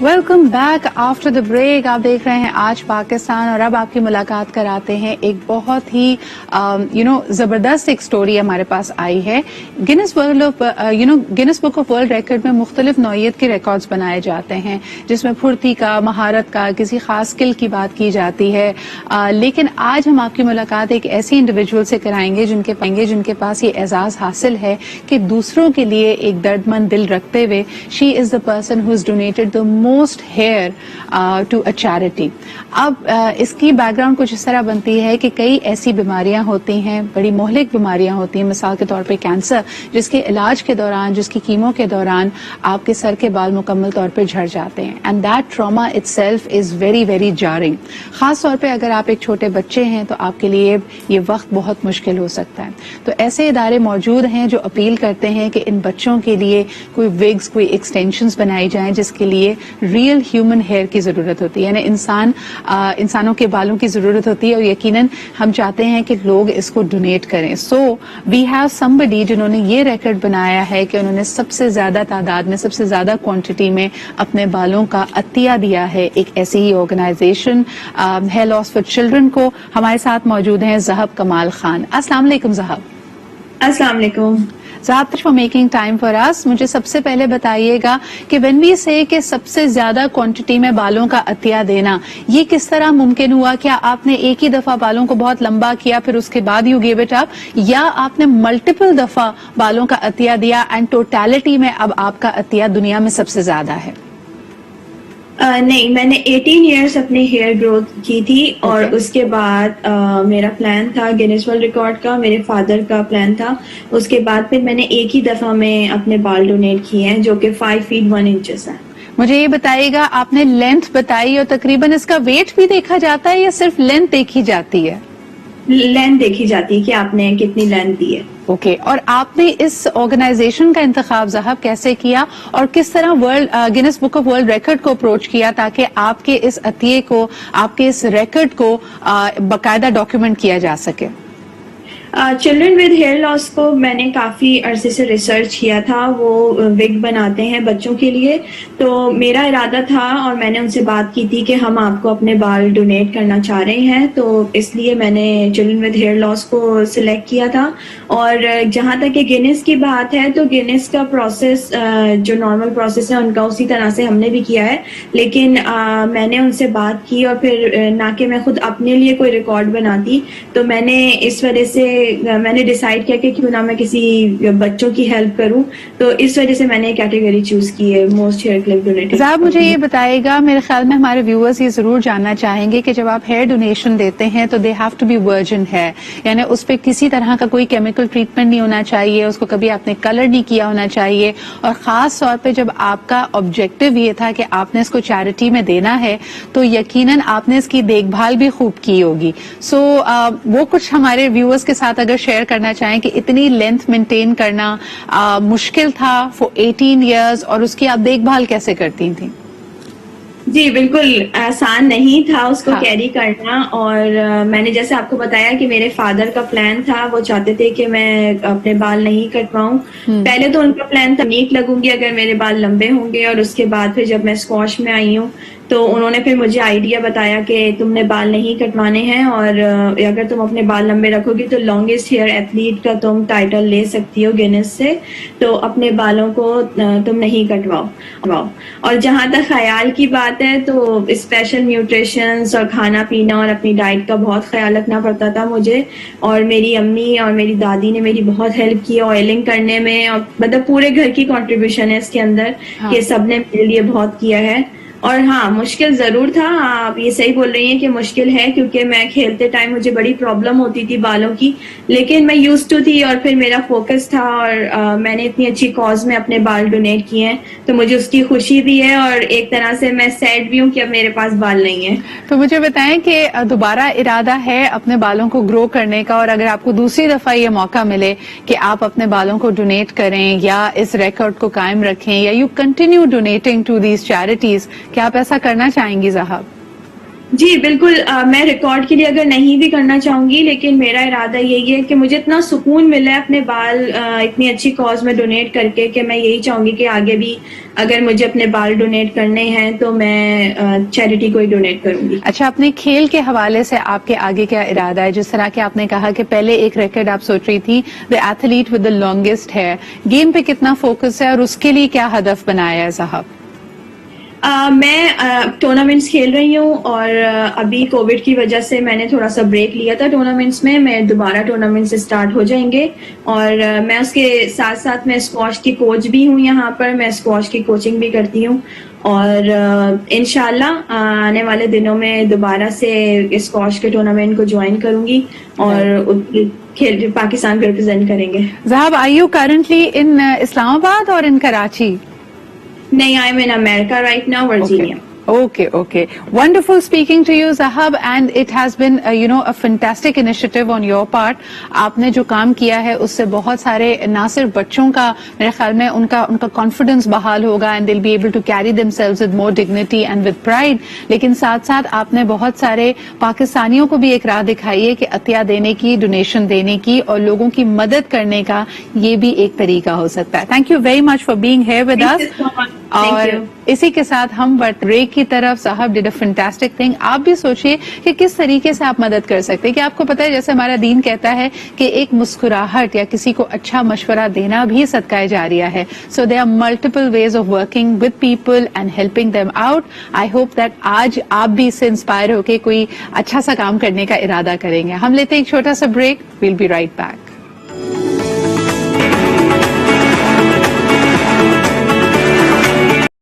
Welcome back after the break. آپ دیکھ رہے ہیں آج پاکستان, اور اب آپ کی ملاقات کراتے ہیں ایک بہت ہی زبردست ایک سٹوری ہمارے پاس آئی ہے. Grains book of world record میں مختلف نوعیت کے ریکارڈز بنائے جاتے ہیں, جس میں پھرتی کا, مہارت کا, کسی خاص اسکل کی بات کی جاتی ہے. لیکن آج ہم آپ کی ملاقات ایک ایسی انڈیویجول سے کرائیں گے جن کے پاس یہ اعزاز حاصل ہے کہ دوسروں کے لیے ایک درد مند دل رکھتے ہوئے she is the person who has donated the most hair to a charity. اب اس کی بیک گراؤنڈ کچھ اس طرح بنتی ہے کہ کئی ایسی بیماریاں ہوتی ہیں, بڑی مہلک بیماریاں ہوتی ہیں, مثال کے طور پہ کینسر, جس کے علاج کے دوران, جس کی کیمو کے دوران آپ کے سر کے بال مکمل طور پہ جھڑ جاتے ہیں. And that trauma it self is very very jarring. خاص طور پہ اگر آپ ایک چھوٹے بچے ہیں تو آپ کے لیے یہ وقت بہت مشکل ہو سکتا ہے. تو ایسے ادارے موجود ہیں جو اپیل کرتے ہیں کہ ان بچوں کے لیے کوئی وگز, کوئی ایکسٹینشنز بنائی جائیں جس کے لیے ریئل ہیومن ہیئر کی ضرورت ہوتی ہے, یعنی انسانوں کے بالوں کی ضرورت ہوتی ہے, اور یقیناً ہم چاہتے ہیں کہ لوگ اس کو ڈونیٹ کریں. سو وی ہیو somebody جنہوں نے یہ ریکارڈ بنایا ہے کہ انہوں نے سب سے زیادہ تعداد میں, سب سے زیادہ کوانٹٹی میں اپنے بالوں کا عطیہ دیا ہے ایک ایسی ہی organisation hair loss for children کو. ہمارے ساتھ موجود ہیں ذہب کمال خان. السلام علیکم ذہب. السلام علیکم. ذات فار میکنگ ٹائم فار اس. مجھے سب سے پہلے بتائیے گا کہ وین وی سے کہ سب سے زیادہ کوانٹٹی میں بالوں کا عطیہ دینا, یہ کس طرح ممکن ہوا؟ کیا آپ نے ایک ہی دفعہ بالوں کو بہت لمبا کیا پھر اس کے بعد یو گیو اٹ اپ, یا آپ نے ملٹیپل دفعہ بالوں کا عطیہ دیا اینڈ ٹوٹیلٹی میں اب آپ کا عطیہ دنیا میں سب سے زیادہ ہے؟ نہیں, میں نے 18 ایئرس اپنی ہیئر گروتھ کی تھی, اور اس کے بعد میرا پلان تھا گینیس ورلڈ ریکارڈ کا, میرے فادر کا پلان تھا. اس کے بعد پھر میں نے ایک ہی دفعہ میں اپنے بال ڈونیٹ کیے ہیں, جو کہ 5 feet 1 inches ہیں. مجھے یہ بتائیے گا, آپ نے لینتھ بتائی, اور تقریباً اس کا ویٹ بھی دیکھا جاتا ہے یا صرف لینتھ دیکھی جاتی ہے؟ لینتھ دیکھی جاتی ہے کہ آپ نے کتنی لینتھ دی ہے. اوکے. اور آپ نے اس آرگنائزیشن کا انتخاب ذہب کیسے کیا, اور کس طرح grains book of world record کو اپروچ کیا تاکہ آپ کے اس عطیے کو, آپ کے اس ریکارڈ کو باقاعدہ ڈاکیومنٹ کیا جا سکے؟ چلڈرن ود ہیئر لاس کو میں نے کافی عرصے سے ریسرچ کیا تھا. وہ وگ بناتے ہیں بچوں کے لیے, تو میرا ارادہ تھا اور میں نے ان سے بات کی تھی کہ ہم آپ کو اپنے بال ڈونیٹ کرنا چاہ رہے ہیں, تو اس لیے میں نے چلڈرن ود ہیئر لاس کو سلیکٹ کیا تھا. اور جہاں تک کہ گینس کی بات ہے تو گینس کا پروسیس جو نارمل پروسیس ہے ان کا اسی طرح سے ہم نے بھی کیا ہے, لیکن میں نے ان سے بات کی, اور پھر نہ کہ میں خود اپنے لیے کوئی ریکارڈ بناتی, تو میں نے اس وجہ سے میں نے ڈیسائیڈ کیا کہ کیوں نہ میں کسی بچوں کی ہیلپ کروں, تو اس وجہ سے میں نے کیٹیگری چوز کی ہے موسٹ ہیئر کلپ ڈونیٹڈ. صاحب مجھے یہ بتائے گا, میرے خیال میں ہمارے ویورز یہ ضرور جاننا چاہیں گے کہ جب آپ ہیئر ڈونیشن دیتے ہیں تو they have to be virgin ہے, یعنی اس پہ کسی طرح کا کوئی کیمیکل ٹریٹمنٹ نہیں ہونا چاہیے, اس کو کبھی آپ نے کلر نہیں کیا ہونا چاہیے, اور خاص طور پہ جب آپ کا آبجیکٹو یہ تھا کہ آپ نے اس کو چیریٹی میں دینا ہے تو یقیناً آپ نے اس کی دیکھ بھال بھی خوب کی ہوگی. سو وہ کچھ ہمارے ویورز کے ساتھ اگر شیئر کرنا چاہیں کہ اتنی لینتھ مینٹین کرنا مشکل تھا فور 18 ایئرز, اور اس کی آپ دیکھ بھال کیسے کرتی تھیں؟ جی بالکل آسان نہیں تھا اس کو کیری کرنا, اور میں نے جیسے آپ کو بتایا کہ میرے فادر کا پلان تھا, وہ چاہتے تھے کہ میں اپنے بال نہیں کٹواؤں. پہلے تو ان کا پلان تھا نیک لگوں گی اگر میرے بال لمبے ہوں گے, اور اس کے بعد پھر جب میں اسکواش میں آئی ہوں تو انہوں نے پھر مجھے آئیڈیا بتایا کہ تم نے بال نہیں کٹوانے ہیں, اور اگر تم اپنے بال لمبے رکھو گی تو لانگیسٹ ہیئر ایتھلیٹ کا تم ٹائٹل لے سکتی ہو گینس سے, تو اپنے بالوں کو تم نہیں کٹواؤ. اور جہاں تک خیال کی بات ہے تو اسپیشل نیوٹریشنز اور کھانا پینا اور اپنی ڈائٹ کا بہت خیال رکھنا پڑتا تھا مجھے, اور میری امی اور میری دادی نے میری بہت ہیلپ کی آئلنگ کرنے میں, اور مطلب پورے گھر کی کنٹریبیوشن ہے اس کے اندر کہ سب نے میرے لیے بہت کیا ہے. اور ہاں مشکل ضرور تھا, آپ یہ صحیح بول رہی ہیں کہ مشکل ہے, کیونکہ میں کھیلتے ٹائم مجھے بڑی پرابلم ہوتی تھی بالوں کی, لیکن میں یوز ٹو تھی, اور پھر میرا فوکس تھا, اور میں نے اتنی اچھی کاز میں اپنے بال ڈونیٹ کیے ہیں تو مجھے اس کی خوشی بھی ہے, اور ایک طرح سے میں سیڈ بھی ہوں کہ اب میرے پاس بال نہیں ہیں. تو مجھے بتائیں کہ دوبارہ ارادہ ہے اپنے بالوں کو گرو کرنے کا, اور اگر آپ کو دوسری دفعہ یہ موقع ملے کہ آپ اپنے بالوں کو ڈونیٹ کریں یا اس ریکارڈ کو قائم رکھیں, یا you continue donating to these charities, کیا آپ ایسا کرنا چاہیں گی ذہب؟ جی بالکل، میں ریکارڈ کے لیے اگر نہیں بھی کرنا چاہوں گی، لیکن میرا ارادہ یہی ہے کہ مجھے اتنا سکون ملا ہے اپنے بال اتنی اچھی کاز میں ڈونیٹ کر کے، کہ میں یہی چاہوں گی کہ آگے بھی اگر مجھے اپنے بال ڈونیٹ کرنے ہیں تو میں چیریٹی کو ہی ڈونیٹ کروں گی. اچھا، اپنے کھیل کے حوالے سے آپ کے آگے کیا ارادہ ہے؟ جس طرح کہ آپ نے کہا کہ پہلے ایک ریکارڈ آپ سوچ رہی تھی دا ایتھلیٹ ود دا لانگیسٹ ہے، گیم پہ کتنا فوکس ہے اور اس کے لیے کیا ہدف بنایا ہے صاحب؟ میں ٹورنامنٹس کھیل رہی ہوں، اور ابھی کووڈ کی وجہ سے میں نے تھوڑا سا بریک لیا تھا ٹورنامنٹس میں دوبارہ ٹورنامنٹس اسٹارٹ ہو جائیں گے، اور میں اس کے ساتھ ساتھ میں اسکواش کی کوچ بھی ہوں، یہاں پر میں اسکواش کی کوچنگ بھی کرتی ہوں، اور انشاءاللہ آنے والے دنوں میں دوبارہ سے اسکواش کے ٹورنامنٹ کو جوائن کروں گی اور کھیل پاکستان کو ریپرزینٹ کریں گے. ذہب، آر یو کرنٹلی ان اسلام آباد اور ان کراچی؟ نہیں، I am in America right now, Virginia. Okay. Wonderful speaking to you, Zahab, and it has been, a fantastic initiative on your part. آپ نے جو کام کیا ہے اس سے بہت سارے نہ صرف بچوں کا میرے خیال میں ان کا کانفیڈنس بحال ہوگا and they'll be able to carry themselves with more dignity and with pride. لیکن ساتھ ساتھ آپ نے بہت سارے پاکستانیوں کو بھی ایک راہ دکھائی ہے کہ عطیہ دینے کی، ڈونیشن دینے کی اور لوگوں کی مدد کرنے کا یہ بھی ایک طریقہ ہو سکتا ہے. Thank you very much for being here with us. اور اسی کے ساتھ ہم بریک کی طرف. صاحب ڈیڈ اے فینٹاسٹک تھنگ. آپ بھی سوچئے کہ کس طریقے سے آپ مدد کر سکتے ہیں، کہ آپ کو پتہ ہے جیسے ہمارا دین کہتا ہے کہ ایک مسکراہٹ یا کسی کو اچھا مشورہ دینا بھی صدقہ جاریہ ہے. So there are multiple ways of working with people and helping them out. I hope that آج آپ بھی اس سے انسپائر ہو کے کوئی اچھا سا کام کرنے کا ارادہ کریں گے. ہم لیتے ہیں ایک چھوٹا سا break. We'll be right back.